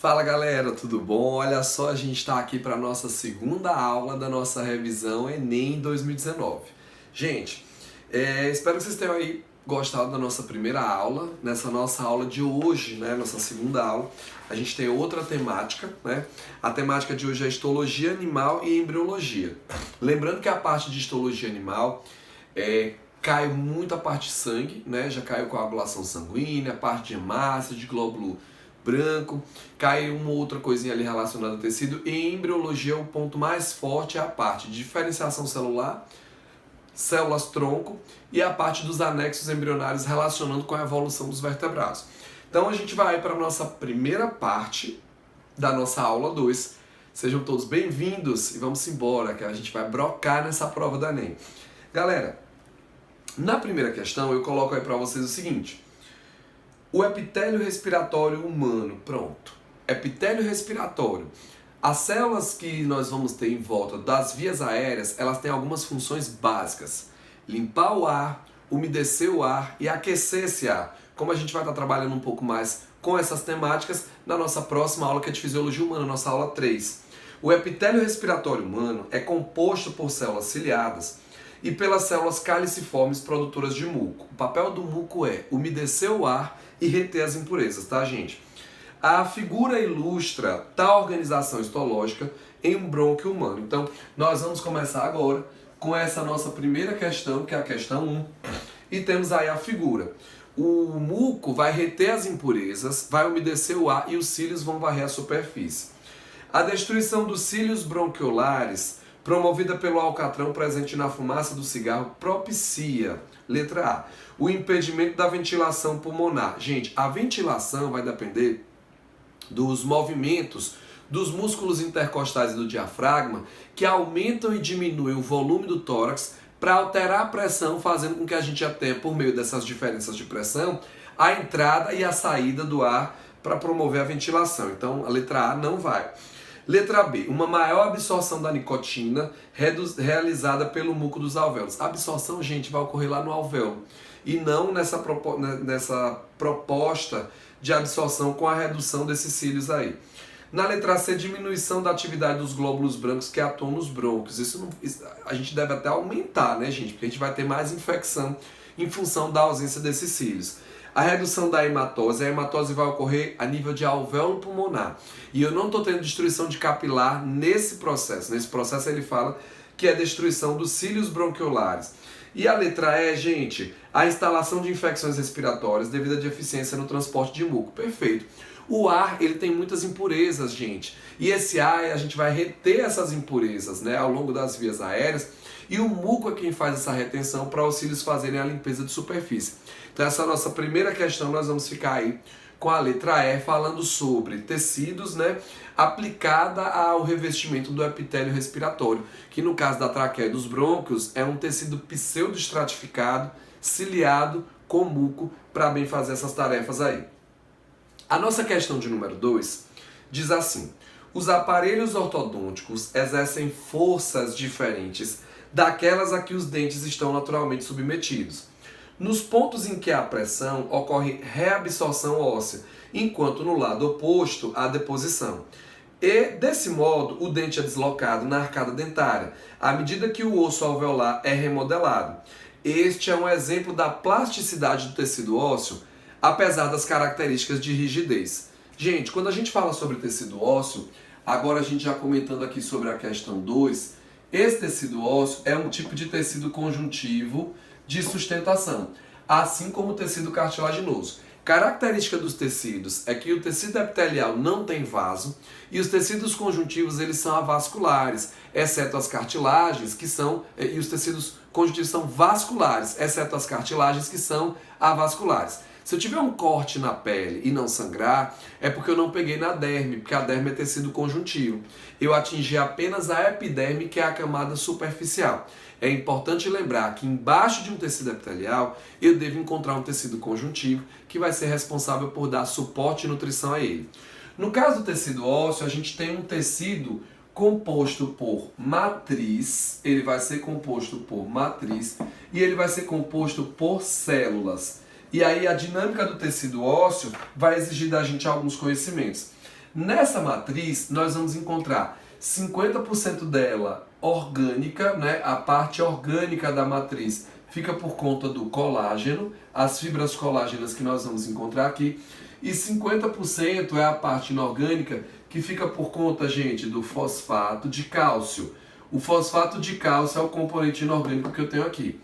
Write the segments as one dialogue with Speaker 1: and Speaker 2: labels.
Speaker 1: Fala galera, tudo bom? Olha só, a gente está aqui para a nossa segunda aula da nossa revisão Enem 2019. Gente, espero que vocês tenham aí gostado da nossa primeira aula. Nessa nossa aula de hoje, né, nossa segunda aula, a gente tem outra temática, né? A temática de hoje é histologia animal e embriologia. Lembrando que a parte de histologia animal cai muito a parte de sangue, né? Já caiu coagulação sanguínea, a parte de hemácia, de glóbulo branco, cai uma outra coisinha ali relacionada ao tecido. E em embriologia o ponto mais forte é a parte de diferenciação celular, células tronco e a parte dos anexos embrionários relacionando com a evolução dos vertebrados. Então a gente vai para a nossa primeira parte da nossa aula 2. Sejam todos bem-vindos e vamos embora, que a gente vai brocar nessa prova da Enem. Galera, na primeira questão eu coloco aí para vocês o seguinte: o epitélio respiratório humano, pronto. Epitélio respiratório. As células que nós vamos ter em volta das vias aéreas, elas têm algumas funções básicas. Limpar o ar, umedecer o ar e aquecer esse ar. Como a gente vai estar trabalhando um pouco mais com essas temáticas na nossa próxima aula, que é de fisiologia humana, nossa aula 3. O epitélio respiratório humano é composto por células ciliadas e pelas células caliciformes produtoras de muco. O papel do muco é umedecer o ar e reter as impurezas, tá, gente? A figura ilustra tal organização histológica em um brônquio humano. Então, nós vamos começar agora com essa nossa primeira questão, que é a questão 1. E temos aí a figura. O muco vai reter as impurezas, vai umedecer o ar e os cílios vão varrer a superfície. A destruição dos cílios bronquiolares, promovida pelo alcatrão presente na fumaça do cigarro, propicia, letra A, o impedimento da ventilação pulmonar. Gente, a ventilação vai depender dos movimentos dos músculos intercostais e do diafragma, que aumentam e diminuem o volume do tórax para alterar a pressão, fazendo com que a gente já tenha, por meio dessas diferenças de pressão, a entrada e a saída do ar para promover a ventilação. Então, a letra A não vai. Letra B, uma maior absorção da nicotina realizada pelo muco dos alvéolos. A absorção, gente, vai ocorrer lá no alvéolo e não nessa proposta de absorção com a redução desses cílios aí. Na letra C, diminuição da atividade dos glóbulos brancos que atuam nos brônquios. Isso a gente deve até aumentar, né, gente? Porque a gente vai ter mais infecção em função da ausência desses cílios. A redução da hematose. A hematose vai ocorrer a nível de alvéolo pulmonar. E eu não estou tendo destruição de capilar nesse processo. Nesse processo ele fala que é destruição dos cílios bronquiolares. E a letra E, gente, a instalação de infecções respiratórias devido à deficiência no transporte de muco. Perfeito. O ar, ele tem muitas impurezas, gente. E esse ar, a gente vai reter essas impurezas, né, ao longo das vias aéreas. E o muco é quem faz essa retenção para os cílios fazerem a limpeza de superfície. Então essa é a nossa primeira questão, nós vamos ficar aí com a letra E, falando sobre tecidos, né, aplicada ao revestimento do epitélio respiratório, que no caso da traqueia e dos brônquios é um tecido pseudoestratificado, ciliado com muco, para bem fazer essas tarefas aí. A nossa questão de número 2 diz assim: os aparelhos ortodônticos exercem forças diferentes daquelas a que os dentes estão naturalmente submetidos. Nos pontos em que há pressão, ocorre reabsorção óssea, enquanto no lado oposto há deposição. E, desse modo, o dente é deslocado na arcada dentária, à medida que o osso alveolar é remodelado. Este é um exemplo da plasticidade do tecido ósseo, apesar das características de rigidez. Gente, quando a gente fala sobre tecido ósseo, agora a gente já comentando aqui sobre a questão 2, esse tecido ósseo é um tipo de tecido conjuntivo de sustentação, assim como o tecido cartilaginoso. Característica dos tecidos é que o tecido epitelial não tem vaso e os tecidos conjuntivos eles são avasculares, exceto as cartilagens e os tecidos conjuntivos são vasculares, exceto as cartilagens que são avasculares. Se eu tiver um corte na pele e não sangrar, é porque eu não peguei na derme, porque a derme é tecido conjuntivo. Eu atingi apenas a epiderme, que é a camada superficial. É importante lembrar que embaixo de um tecido epitelial, eu devo encontrar um tecido conjuntivo, que vai ser responsável por dar suporte e nutrição a ele. No caso do tecido ósseo, a gente tem um tecido composto por matriz, ele vai ser composto por matriz e ele vai ser composto por células. E aí a dinâmica do tecido ósseo vai exigir da gente alguns conhecimentos. Nessa matriz, nós vamos encontrar 50% dela orgânica, né? A parte orgânica da matriz fica por conta do colágeno, as fibras colágenas que nós vamos encontrar aqui, e 50% é a parte inorgânica que fica por conta, gente, do fosfato de cálcio. O fosfato de cálcio é o componente inorgânico que eu tenho aqui.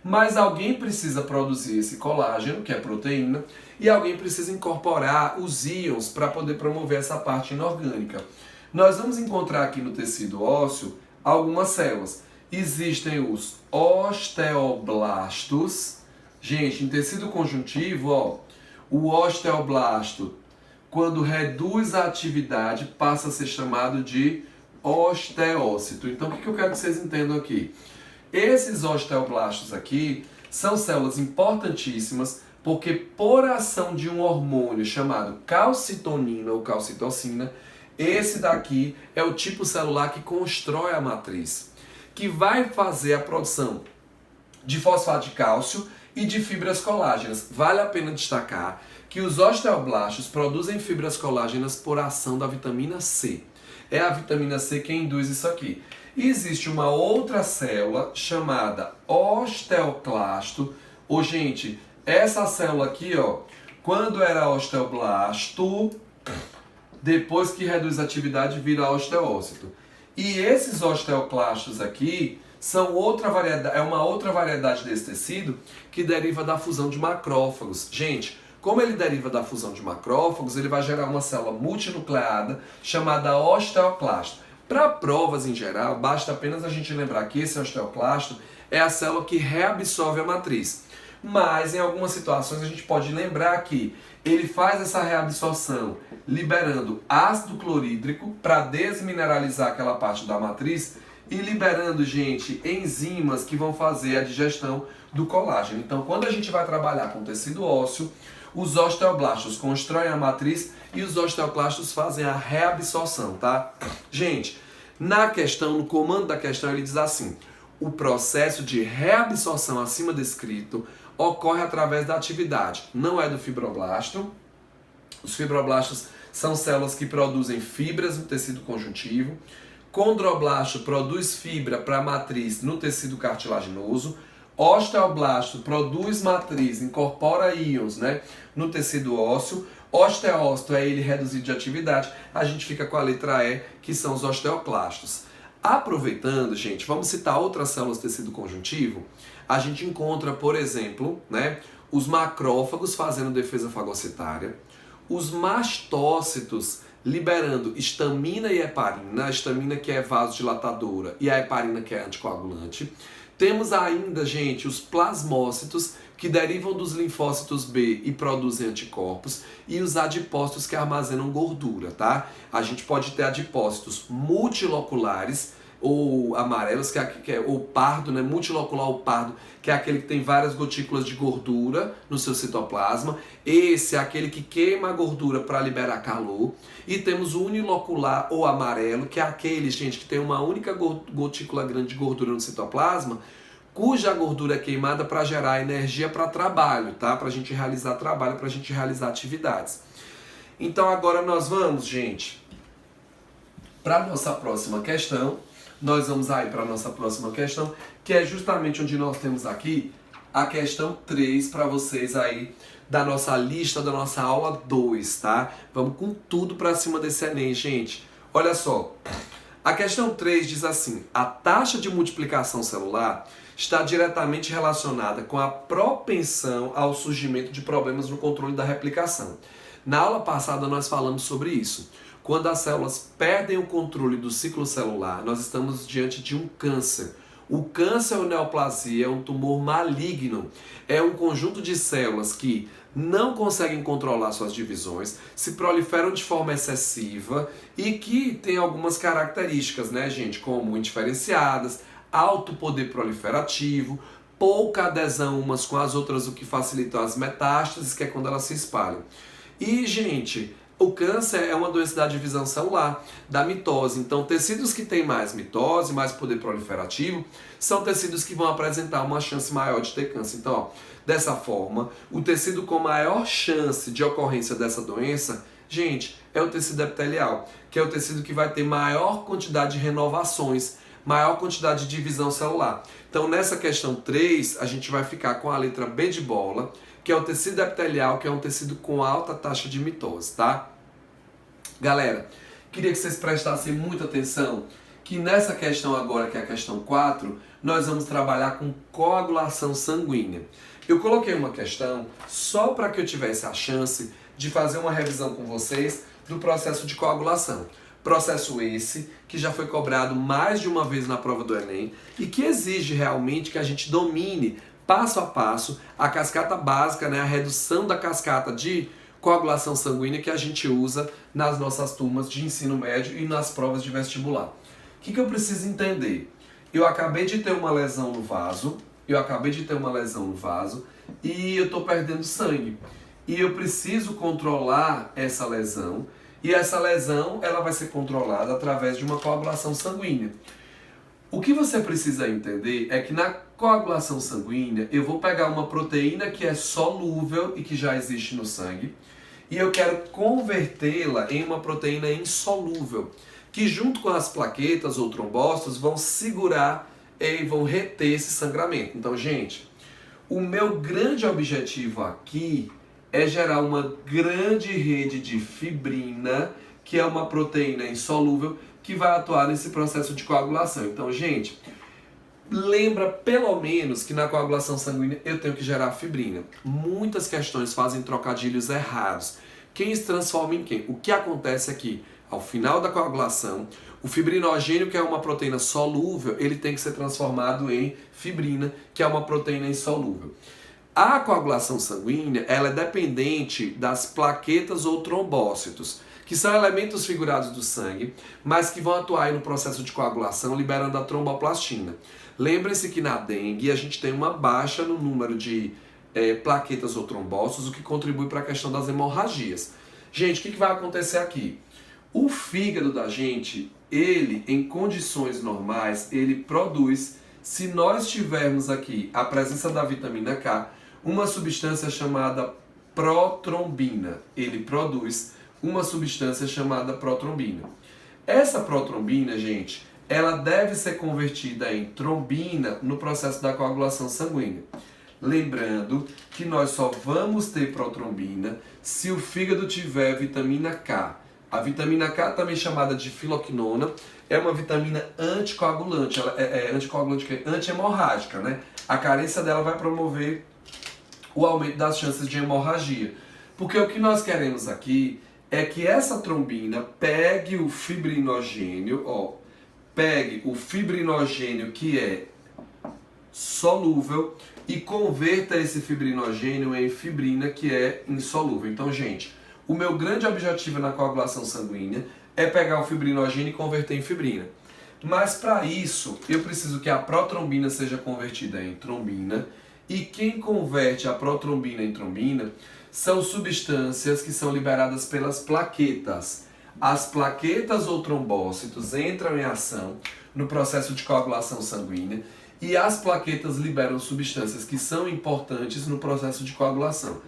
Speaker 1: Mas alguém precisa produzir esse colágeno, que é proteína, e alguém precisa incorporar os íons para poder promover essa parte inorgânica. Nós vamos encontrar aqui no tecido ósseo algumas células. Existem os osteoblastos. Gente, em tecido conjuntivo, ó, o osteoblasto, quando reduz a atividade, passa a ser chamado de osteócito. Então, o que eu quero que vocês entendam aqui? Esses osteoblastos aqui são células importantíssimas porque, por ação de um hormônio chamado calcitonina ou calcitocina, esse daqui é o tipo celular que constrói a matriz, que vai fazer a produção de fosfato de cálcio e de fibras colágenas. Vale a pena destacar que os osteoblastos produzem fibras colágenas por ação da vitamina C. É a vitamina C que induz isso aqui. E existe uma outra célula chamada osteoclasto. Gente, essa célula aqui, ó, quando era osteoblasto, depois que reduz a atividade, vira osteócito. E esses osteoclastos aqui são uma outra variedade desse tecido que deriva da fusão de macrófagos. Gente, como ele deriva da fusão de macrófagos, ele vai gerar uma célula multinucleada chamada osteoclasto. Para provas em geral, basta apenas a gente lembrar que esse osteoclasto é a célula que reabsorve a matriz. Mas em algumas situações a gente pode lembrar que ele faz essa reabsorção liberando ácido clorídrico para desmineralizar aquela parte da matriz e liberando, gente, enzimas que vão fazer a digestão do colágeno. Então, quando a gente vai trabalhar com tecido ósseo, os osteoblastos constroem a matriz e os osteoclastos fazem a reabsorção, tá? Gente, na questão, no comando da questão, ele diz assim: o processo de reabsorção acima descrito ocorre através da atividade, não é do fibroblasto. Os fibroblastos são células que produzem fibras no tecido conjuntivo. Condroblasto produz fibra para a matriz no tecido cartilaginoso. Osteoblasto produz matriz, incorpora íons, né, no tecido ósseo. Osteócito é ele reduzido de atividade. A gente fica com a letra E, que são os osteoclastos. Aproveitando, gente, vamos citar outras células do tecido conjuntivo. A gente encontra, por exemplo, né, os macrófagos fazendo defesa fagocitária, os mastócitos liberando histamina e heparina, a histamina que é vasodilatadora e a heparina que é anticoagulante. Temos ainda, gente, os plasmócitos, que derivam dos linfócitos B e produzem anticorpos, e os adipócitos que armazenam gordura, tá? A gente pode ter adipócitos multiloculares, ou amarelos, ou pardo, né? Multilocular ou pardo, que é aquele que tem várias gotículas de gordura no seu citoplasma. Esse é aquele que queima a gordura para liberar calor. E temos o unilocular ou amarelo, que é aquele, gente, que tem uma única gotícula grande de gordura no citoplasma, cuja gordura é queimada para gerar energia para trabalho, tá? Para a gente realizar trabalho, para a gente realizar atividades. Então agora nós vamos, gente, para a nossa próxima questão. Nós vamos aí para a nossa próxima questão, que é justamente onde nós temos aqui a questão 3 para vocês aí da nossa lista, da nossa aula 2, tá? Vamos com tudo para cima desse Enem, gente. Olha só, a questão 3 diz assim: a taxa de multiplicação celular está diretamente relacionada com a propensão ao surgimento de problemas no controle da replicação. Na aula passada nós falamos sobre isso. Quando as células perdem o controle do ciclo celular, nós estamos diante de um câncer. O câncer ou neoplasia é um tumor maligno. É um conjunto de células que não conseguem controlar suas divisões, se proliferam de forma excessiva e que tem algumas características, né, gente? Como indiferenciadas, alto poder proliferativo, pouca adesão umas com as outras, o que facilita as metástases, que é quando elas se espalham. E, gente, o câncer é uma doença da divisão celular, da mitose. Então, tecidos que têm mais mitose, mais poder proliferativo, são tecidos que vão apresentar uma chance maior de ter câncer. Então, ó, dessa forma, o tecido com maior chance de ocorrência dessa doença, Gente, é o tecido epitelial, que é o tecido que vai ter maior quantidade de renovações, maior quantidade de divisão celular. Então, nessa questão 3, a gente vai ficar com a letra B de bola, que é o tecido epitelial, que é um tecido com alta taxa de mitose, tá? Galera, queria que vocês prestassem muita atenção, que nessa questão agora, que é a questão 4, nós vamos trabalhar com coagulação sanguínea. Eu coloquei uma questão só para que eu tivesse a chance de fazer uma revisão com vocês do processo de coagulação. Processo esse que já foi cobrado mais de uma vez na prova do Enem e que exige realmente que a gente domine passo a passo a cascata básica, né, a redução da cascata de coagulação sanguínea que a gente usa nas nossas turmas de ensino médio e nas provas de vestibular. O que eu preciso entender? Eu acabei de ter uma lesão no vaso, e eu estou perdendo sangue. E eu preciso controlar essa lesão, e essa lesão ela vai ser controlada através de uma coagulação sanguínea. O que você precisa entender é que na coagulação sanguínea eu vou pegar uma proteína que é solúvel e que já existe no sangue, e eu quero convertê-la em uma proteína insolúvel, que junto com as plaquetas ou trombócitos vão segurar e vão reter esse sangramento. Então, gente, o meu grande objetivo aqui é gerar uma grande rede de fibrina, que é uma proteína insolúvel, que vai atuar nesse processo de coagulação. Então, gente, lembra pelo menos que na coagulação sanguínea eu tenho que gerar fibrina. Muitas questões fazem trocadilhos errados. Quem se transforma em quem? O que acontece aqui? Ao final da coagulação, o fibrinogênio, que é uma proteína solúvel, ele tem que ser transformado em fibrina, que é uma proteína insolúvel. A coagulação sanguínea, ela é dependente das plaquetas ou trombócitos, que são elementos figurados do sangue, mas que vão atuar aí no processo de coagulação, liberando a tromboplastina. Lembre-se que na dengue a gente tem uma baixa no número de plaquetas ou trombócitos, o que contribui para a questão das hemorragias. Gente, o que vai acontecer aqui? O fígado da gente, ele, em condições normais, ele produz, se nós tivermos aqui a presença da vitamina K, uma substância chamada protrombina. Ele produz uma substância chamada protrombina. Essa protrombina, gente, ela deve ser convertida em trombina no processo da coagulação sanguínea. Lembrando que nós só vamos ter protrombina se o fígado tiver vitamina K. A vitamina K, também chamada de filoquinona, é uma vitamina anticoagulante, ela é anti-hemorrágica, né? A carência dela vai promover o aumento das chances de hemorragia. Porque o que nós queremos aqui é que essa trombina pegue o fibrinogênio, que é solúvel e converta esse fibrinogênio em fibrina, que é insolúvel. Então, gente, o meu grande objetivo na coagulação sanguínea é pegar o fibrinogênio e converter em fibrina. Mas para isso, eu preciso que a protrombina seja convertida em trombina, e quem converte a protrombina em trombina são substâncias que são liberadas pelas plaquetas. As plaquetas ou trombócitos entram em ação no processo de coagulação sanguínea, e as plaquetas liberam substâncias que são importantes no processo de coagulação.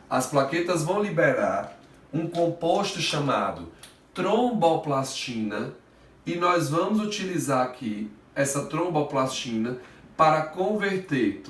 Speaker 1: As plaquetas vão liberar um composto chamado tromboplastina, e nós vamos utilizar aqui essa tromboplastina para converter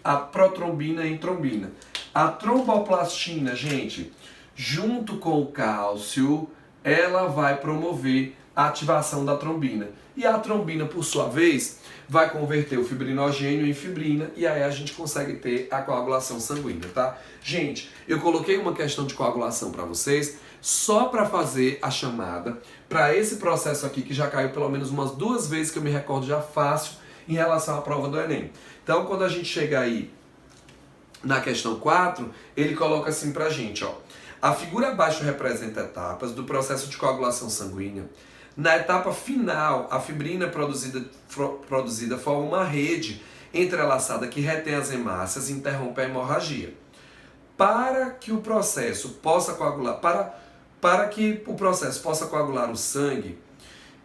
Speaker 1: a protrombina em trombina. A tromboplastina, gente, junto com o cálcio, ela vai promover a ativação da trombina. E a trombina, por sua vez, vai converter o fibrinogênio em fibrina, e aí a gente consegue ter a coagulação sanguínea, tá? Gente, eu coloquei uma questão de coagulação para vocês, só para fazer a chamada para esse processo aqui, que já caiu pelo menos umas 2 vezes, que eu me recordo já fácil, em relação à prova do Enem. Então, quando a gente chega aí na questão 4, ele coloca assim pra gente, ó. A figura abaixo representa etapas do processo de coagulação sanguínea. Na etapa final, a fibrina produzida forma uma rede entrelaçada que retém as hemácias e interrompe a hemorragia. Para que o processo possa coagular, para que o processo possa coagular o sangue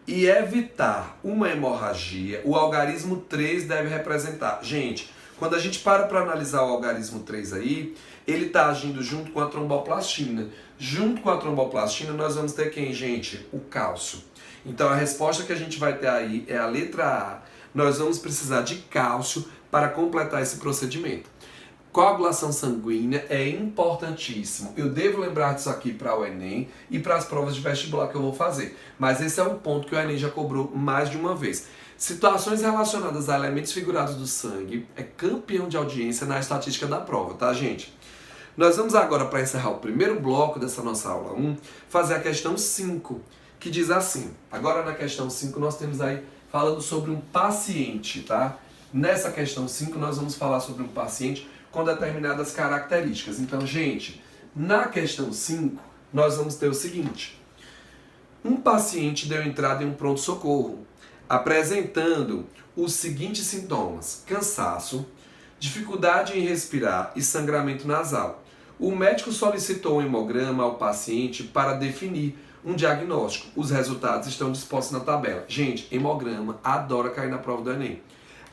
Speaker 1: e evitar uma hemorragia, o algarismo 3 deve representar. Gente, Quando a gente para analisar o algarismo 3 aí, ele está agindo junto com a tromboplastina. Junto com a tromboplastina, nós vamos ter quem, gente? O cálcio. Então, a resposta que a gente vai ter aí é a letra A. Nós vamos precisar de cálcio para completar esse procedimento. Coagulação sanguínea é importantíssimo. Eu devo lembrar disso aqui para o Enem e para as provas de vestibular que eu vou fazer. Mas esse é um ponto que o Enem já cobrou mais de uma vez. Situações relacionadas a elementos figurados do sangue é campeão de audiência na estatística da prova, tá, gente? Nós vamos agora, para encerrar o primeiro bloco dessa nossa aula 1, fazer a questão 5, que diz assim. Agora na questão 5 nós temos aí falando sobre um paciente, tá? Nessa questão 5 nós vamos falar sobre um paciente com determinadas características. Então, gente, na questão 5 nós vamos ter o seguinte. Um paciente deu entrada em um pronto-socorro, apresentando os seguintes sintomas: cansaço, dificuldade em respirar e sangramento nasal. O médico solicitou um hemograma ao paciente para definir um diagnóstico. Os resultados estão dispostos na tabela. Gente, hemograma adora cair na prova do Enem.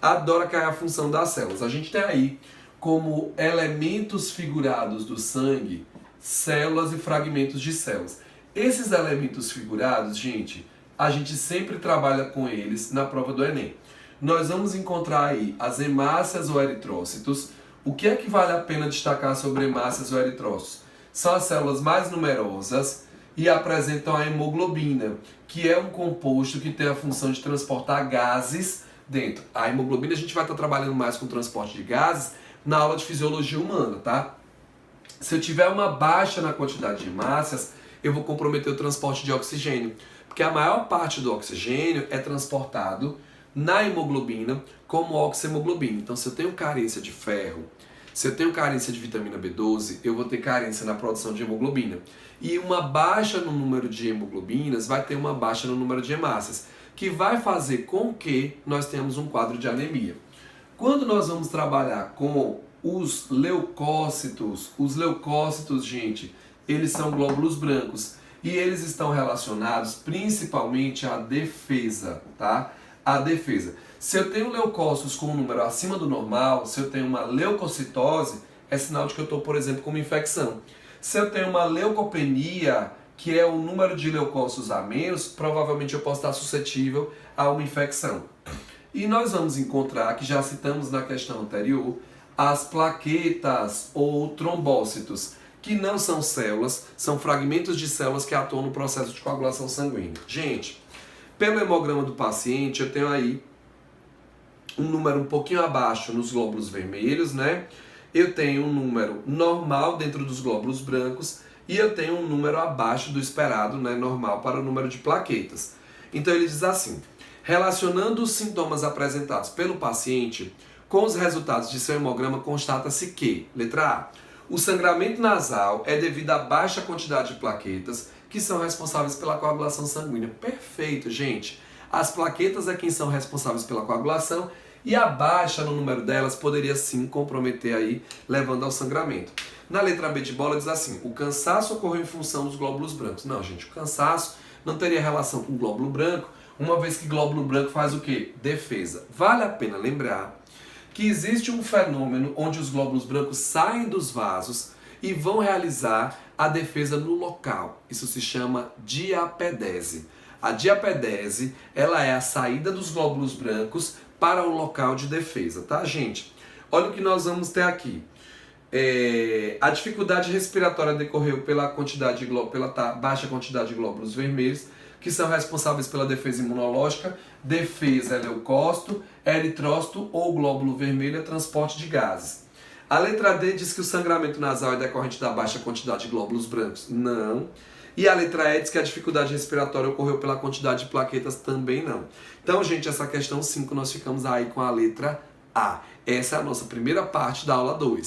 Speaker 1: Adora cair a função das células. A gente tem aí como elementos figurados do sangue, células e fragmentos de células. Esses elementos figurados, gente, a gente sempre trabalha com eles na prova do Enem. Nós vamos encontrar aí as hemácias ou eritrócitos. O que é que vale a pena destacar sobre hemácias ou eritrócitos? São as células mais numerosas e apresentam a hemoglobina, que é um composto que tem a função de transportar gases dentro. A hemoglobina a gente vai estar trabalhando mais com o transporte de gases na aula de fisiologia humana, tá? Se eu tiver uma baixa na quantidade de hemácias, eu vou comprometer o transporte de oxigênio, porque a maior parte do oxigênio é transportado na hemoglobina como oxemoglobina. Então, se eu tenho carência de ferro, se eu tenho carência de vitamina B12, eu vou ter carência na produção de hemoglobina. E uma baixa no número de hemoglobinas vai ter uma baixa no número de hemácias, que vai fazer com que nós tenhamos um quadro de anemia. Quando nós vamos trabalhar com os leucócitos, gente, eles são glóbulos brancos e eles estão relacionados principalmente à defesa, tá? A defesa. Se eu tenho leucócitos com um número acima do normal, se eu tenho uma leucocitose, é sinal de que eu estou, por exemplo, com uma infecção. Se eu tenho uma leucopenia, que é o número de leucócitos a menos, provavelmente eu posso estar suscetível a uma infecção. E nós vamos encontrar, que já citamos na questão anterior, as plaquetas ou trombócitos, que não são células, são fragmentos de células que atuam no processo de coagulação sanguínea. Gente, pelo hemograma do paciente, eu tenho aí um número um pouquinho abaixo nos glóbulos vermelhos, né? Eu tenho um número normal dentro dos glóbulos brancos e eu tenho um número abaixo do esperado, né, normal, para o número de plaquetas. Então ele diz assim: relacionando os sintomas apresentados pelo paciente com os resultados de seu hemograma, constata-se que, letra A, o sangramento nasal é devido à baixa quantidade de plaquetas que são responsáveis pela coagulação sanguínea. Perfeito, gente. As plaquetas é quem são responsáveis pela coagulação e a baixa no número delas poderia sim comprometer aí, levando ao sangramento. Na letra B de bola diz assim: o cansaço ocorreu em função dos glóbulos brancos. Não, gente, o cansaço não teria relação com o glóbulo branco, uma vez que glóbulo branco faz o quê? Defesa. Vale a pena lembrar que existe um fenômeno onde os glóbulos brancos saem dos vasos e vão realizar a defesa no local. Isso se chama diapedese. A diapedese, ela é a saída dos glóbulos brancos para o local de defesa, tá, gente? Olha o que nós vamos ter aqui. A dificuldade respiratória decorreu pela baixa quantidade de glóbulos vermelhos, que são responsáveis pela defesa imunológica. Defesa é leucócito, eritrócito ou glóbulo vermelho é transporte de gases. A letra D diz que o sangramento nasal é decorrente da baixa quantidade de glóbulos brancos. Não. E a letra E diz que a dificuldade respiratória ocorreu pela quantidade de plaquetas. Também não. Então, gente, essa questão 5 nós ficamos aí com a letra A. Essa é a nossa primeira parte da aula 2.